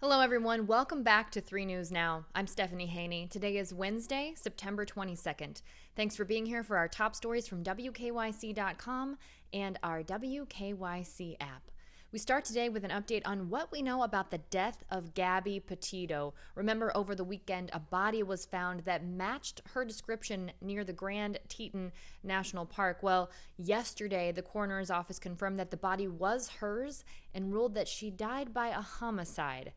Hello, everyone. Welcome back to 3 News Now. I'm Stephanie Haney. Today is Wednesday, September 22nd. Thanks for being here for our top stories from WKYC.com and our WKYC app. We start today with an update on what we know about the death of Gabby Petito. Remember, over the weekend, a body was found that matched her description near the Grand Teton National Park. Well, yesterday, the coroner's office confirmed that the body was hers and ruled that she died by a homicide.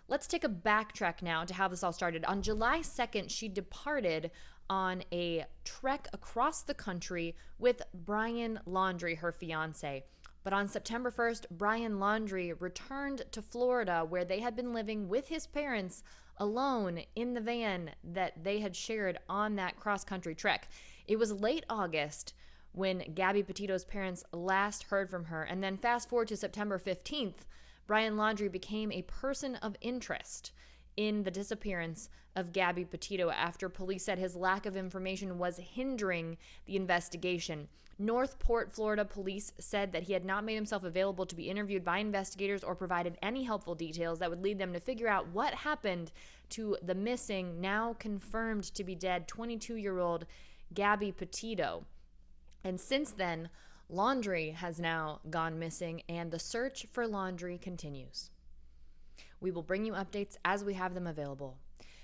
Let's take a backtrack now to how this all started. On July 2nd, she departed on a trek across the country with Brian Laundrie, her fiance. But on September 1st, Brian Laundrie returned to Florida, where they had been living with his parents alone in the van that they had shared on that cross-country trek. It was late August when Gabby Petito's parents last heard from her. And then fast forward to September 15th, Brian Laundrie became a person of interest in the disappearance of Gabby Petito after police said his lack of information was hindering the investigation. Northport, Florida police said that he had not made himself available to be interviewed by investigators or provided any helpful details that would lead them to figure out what happened to the missing, now confirmed to be dead, 22-year-old Gabby Petito. And since then, Laundrie has now gone missing, and the search for Laundrie continues. We will bring you updates as we have them available.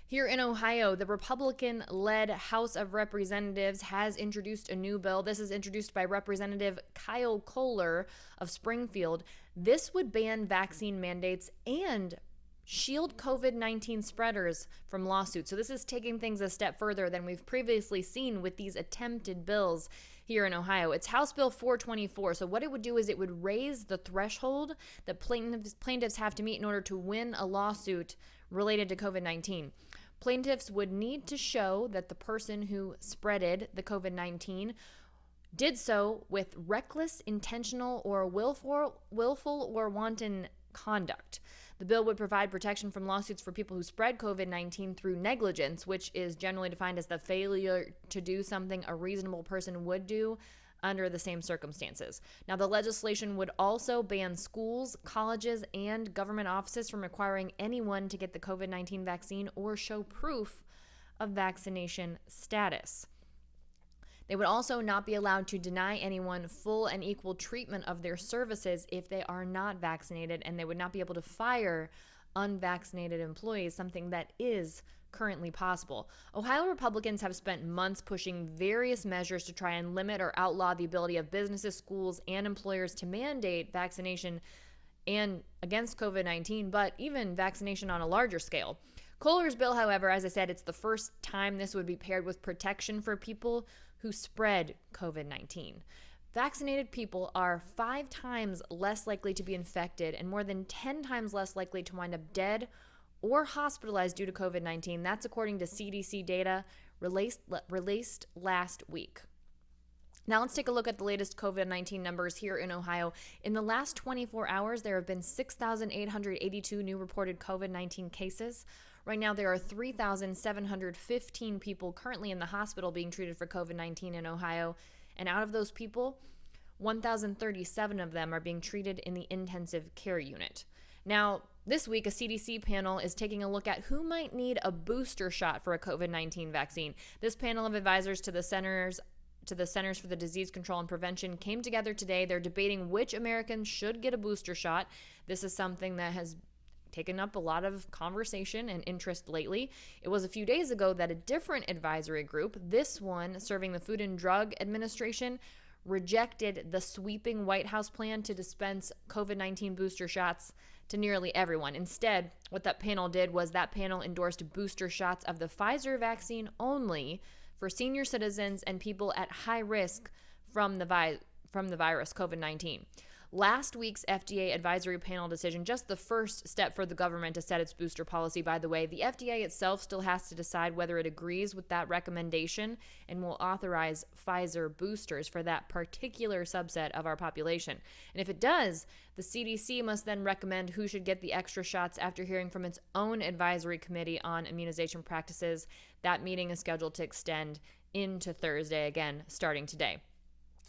Here in Ohio, the Republican-led House of Representatives has introduced a new bill. This is introduced by Representative Kyle Kohler of Springfield. This would ban vaccine mandates and shield COVID-19 spreaders from lawsuits. So this is taking things a step further than we've previously seen with these attempted bills here in Ohio. It's House Bill 424. So what it would do is it would raise the threshold that plaintiffs have to meet in order to win a lawsuit related to COVID-19. Plaintiffs would need to show that the person who spreaded the COVID-19 did so with reckless, intentional, or willful or wanton conduct. The bill would provide protection from lawsuits for people who spread COVID-19 through negligence, which is generally defined as the failure to do something a reasonable person would do under the same circumstances. Now, the legislation would also ban schools, colleges, and government offices from requiring anyone to get the COVID-19 vaccine or show proof of vaccination status. They would also not be allowed to deny anyone full and equal treatment of their services if they are not vaccinated, and they would not be able to fire unvaccinated employees, something that is currently possible. Ohio Republicans have spent months pushing various measures to try and limit or outlaw the ability of businesses, schools, and employers to mandate vaccination and against COVID-19, but even vaccination on a larger scale. Kohler's bill, however, as I said, it's the first time this would be paired with protection for people who spread COVID-19. Vaccinated people are 5 times less likely to be infected and more than 10 times less likely to wind up dead or hospitalized due to COVID-19. That's according to CDC data released last week. Now let's take a look at the latest COVID-19 numbers here in Ohio. In the last 24 hours, there have been 6,882 new reported COVID-19 cases. Right now, there are 3,715 people currently in the hospital being treated for COVID-19 in Ohio. And out of those people, 1,037 of them are being treated in the intensive care unit. Now, this week, a CDC panel is taking a look at who might need a booster shot for a COVID-19 vaccine. This panel of advisors to the Centers for the Disease Control and Prevention came together today. They're debating which Americans should get a booster shot. This is something that has taken up a lot of conversation and interest lately. It was a few days ago that a different advisory group, this one serving the Food and Drug Administration, rejected the sweeping White House plan to dispense COVID-19 booster shots to nearly everyone. Instead, what that panel did was that panel endorsed booster shots of the Pfizer vaccine only for senior citizens and people at high risk from the virus, COVID-19. Last week's FDA advisory panel decision, just the first step for the government to set its booster policy, by the way. The FDA itself still has to decide whether it agrees with that recommendation and will authorize Pfizer boosters for that particular subset of our population. And if it does, the CDC must then recommend who should get the extra shots after hearing from its own advisory committee on immunization practices. That meeting is scheduled to extend into Thursday, again, starting today.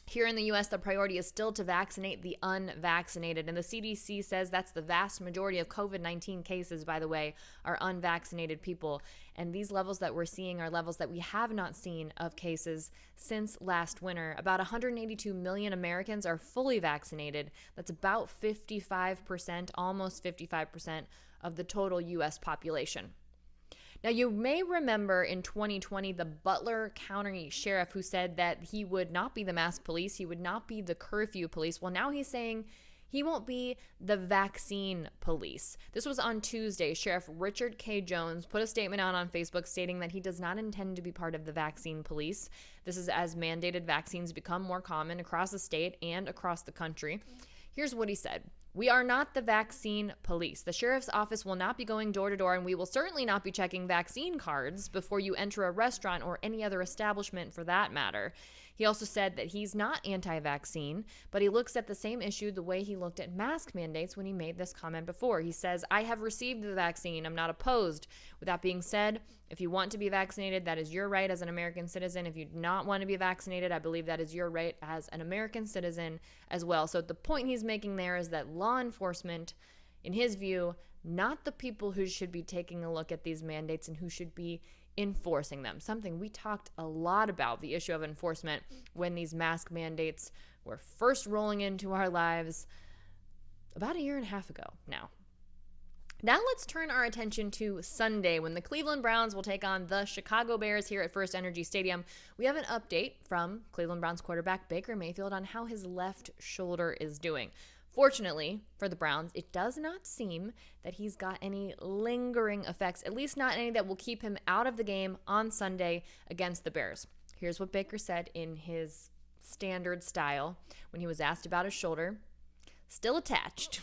Here in the U.S., the priority is still to vaccinate the unvaccinated. And the CDC says that's the vast majority of COVID-19 cases, by the way, are unvaccinated people. And these levels that we're seeing are levels that we have not seen of cases since last winter. About 182 million Americans are fully vaccinated. That's about 55%, almost 55% of the total U.S. population. Now, you may remember in 2020, the Butler County Sheriff who said that he would not be the mask police, he would not be the curfew police. Well, now he's saying he won't be the vaccine police. This was on Tuesday. Sheriff Richard K. Jones put a statement out on Facebook stating that he does not intend to be part of the vaccine police. This is as mandated vaccines become more common across the state and across the country. Here's what he said. We are not the vaccine police. The sheriff's office will not be going door to door, and we will certainly not be checking vaccine cards before you enter a restaurant or any other establishment for that matter. He also said that he's not anti-vaccine, but he looks at the same issue the way he looked at mask mandates when he made this comment before. He says, I have received the vaccine. I'm not opposed. With that being said, if you want to be vaccinated, that is your right as an American citizen. If you do not want to be vaccinated, I believe that is your right as an American citizen as well. So the point he's making there is that law enforcement, in his view, not the people who should be taking a look at these mandates and who should be enforcing them. Something we talked a lot about, the issue of enforcement, when these mask mandates were first rolling into our lives about a year and a half ago now. Now let's turn our attention to Sunday when the Cleveland Browns will take on the Chicago Bears here at First Energy Stadium. We have an update from Cleveland Browns quarterback Baker Mayfield on how his left shoulder is doing. Fortunately for the Browns, it does not seem that he's got any lingering effects, at least not any that will keep him out of the game on Sunday against the Bears. Here's what Baker said in his standard style when he was asked about his shoulder. Still attached.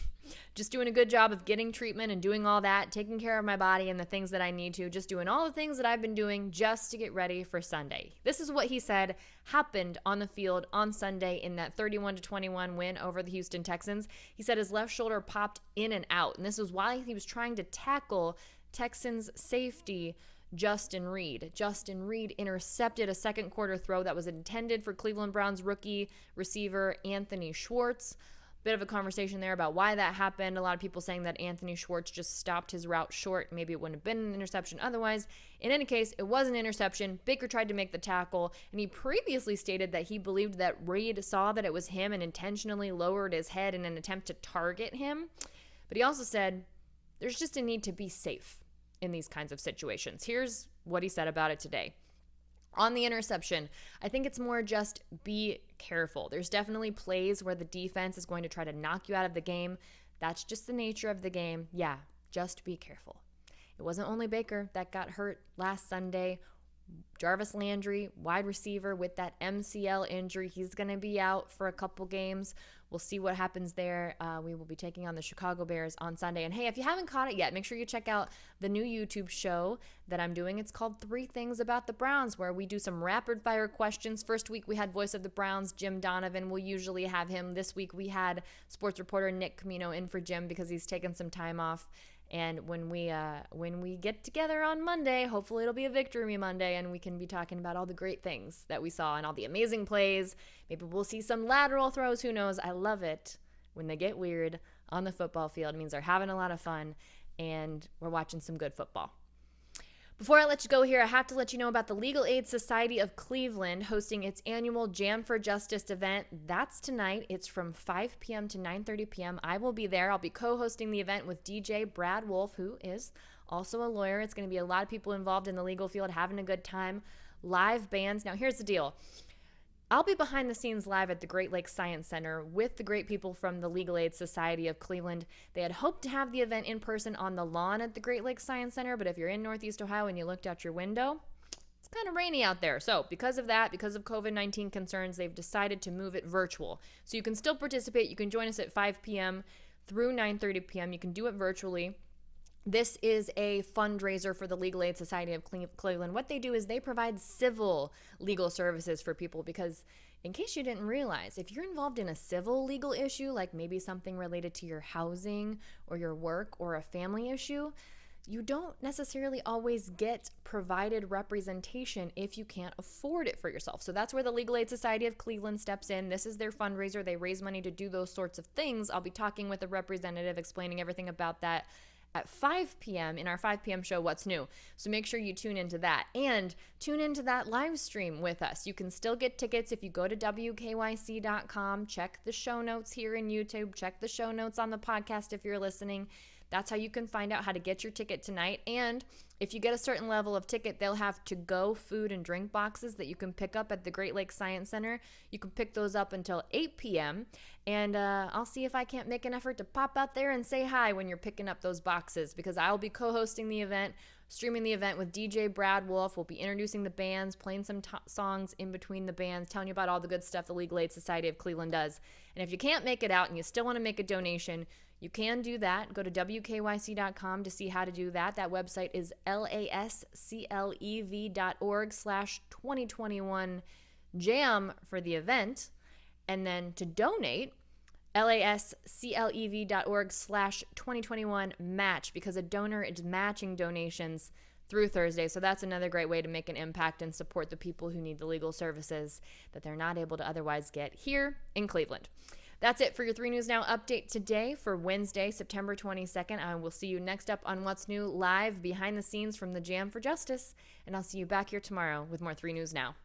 Just doing a good job of getting treatment and doing all that, taking care of my body and the things that I need to, just doing all the things that I've been doing just to get ready for Sunday. This is what he said happened on the field on Sunday in that 31-21 win over the Houston Texans. He said his left shoulder popped in and out, and this was while he was trying to tackle Texans safety Justin Reed. Justin Reed intercepted a second quarter throw that was intended for Cleveland Browns rookie receiver Anthony Schwartz. Bit of a conversation there about why that happened. A lot of people saying that Anthony Schwartz just stopped his route short. Maybe it wouldn't have been an interception otherwise. In any case, it was an interception. Baker tried to make the tackle, and he previously stated that he believed that Reed saw that it was him and intentionally lowered his head in an attempt to target him. But he also said there's just a need to be safe in these kinds of situations. Here's what he said about it today. On the interception, I think it's more just be careful. There's definitely plays where the defense is going to try to knock you out of the game. That's just the nature of the game. Yeah, just be careful. It wasn't only Baker that got hurt last Sunday. Jarvis Landry, wide receiver with that MCL injury, he's going to be out for a couple games. We'll see what happens there. We will be taking on the Chicago Bears on Sunday. And hey, if you haven't caught it yet, make sure you check out the new YouTube show that I'm doing. It's called 3 Things About the Browns, where we do some rapid fire questions. First week we had Voice of the Browns, Jim Donovan. We'll usually have him. This week we had sports reporter Nick Camino in for Jim because he's taken some time off. And when we get together on Monday, hopefully it'll be a victory Monday, and we can be talking about all the great things that we saw and all the amazing plays. Maybe we'll see some lateral throws. Who knows? I love it when they get weird on the football field. It means they're having a lot of fun, and we're watching some good football. Before I let you go here, I have to let you know about the Legal Aid Society of Cleveland hosting its annual Jam for Justice event. That's tonight. It's from 5 p.m. to 9:30 p.m. I will be there. I'll be co-hosting the event with DJ Brad Wolf, who is also a lawyer. It's going to be a lot of people involved in the legal field having a good time. Live bands. Now, here's the deal. I'll be behind the scenes live at the Great Lakes Science Center with the great people from the Legal Aid Society of Cleveland. They had hoped to have the event in person on the lawn at the Great Lakes Science Center, but if you're in Northeast Ohio and you looked out your window, it's kind of rainy out there. So because of that, because of COVID-19 concerns, they've decided to move it virtual. So you can still participate. You can join us at 5 p.m. through 9:30 p.m. You can do it virtually. This is a fundraiser for the Legal Aid Society of Cleveland. What they do is they provide civil legal services for people because, in case you didn't realize, if you're involved in a civil legal issue, like maybe something related to your housing or your work or a family issue, you don't necessarily always get provided representation if you can't afford it for yourself. So that's where the Legal Aid Society of Cleveland steps in. This is their fundraiser. They raise money to do those sorts of things. I'll be talking with a representative explaining everything about that at 5 p.m. in our 5 p.m. show, What's New? So make sure you tune into that and tune into that live stream with us. You can still get tickets if you go to WKYC.com, check the show notes here in YouTube, check the show notes on the podcast if you're listening. That's how you can find out how to get your ticket tonight. And if you get a certain level of ticket, they'll have to-go food and drink boxes that you can pick up at the Great Lakes Science Center. You can pick those up until 8 p.m. And I'll see if I can't make an effort to pop out there and say hi when you're picking up those boxes, because I'll be co-hosting the event, streaming the event with DJ Brad Wolf. We'll be introducing the bands, playing some songs in between the bands, telling you about all the good stuff the Legal Aid Society of Cleveland does. And if you can't make it out and you still want to make a donation, you can do that. Go to WKYC.com to see how to do that. That website is lasclev.org/2021jam for the event. And then to donate, lasclev.org/2021match, because a donor is matching donations through Thursday. So that's another great way to make an impact and support the people who need the legal services that they're not able to otherwise get here in Cleveland. That's it for your 3 News Now update today for Wednesday, September 22nd. I will see you next up on What's New live behind the scenes from the Jam for Justice, and I'll see you back here tomorrow with more 3 News Now.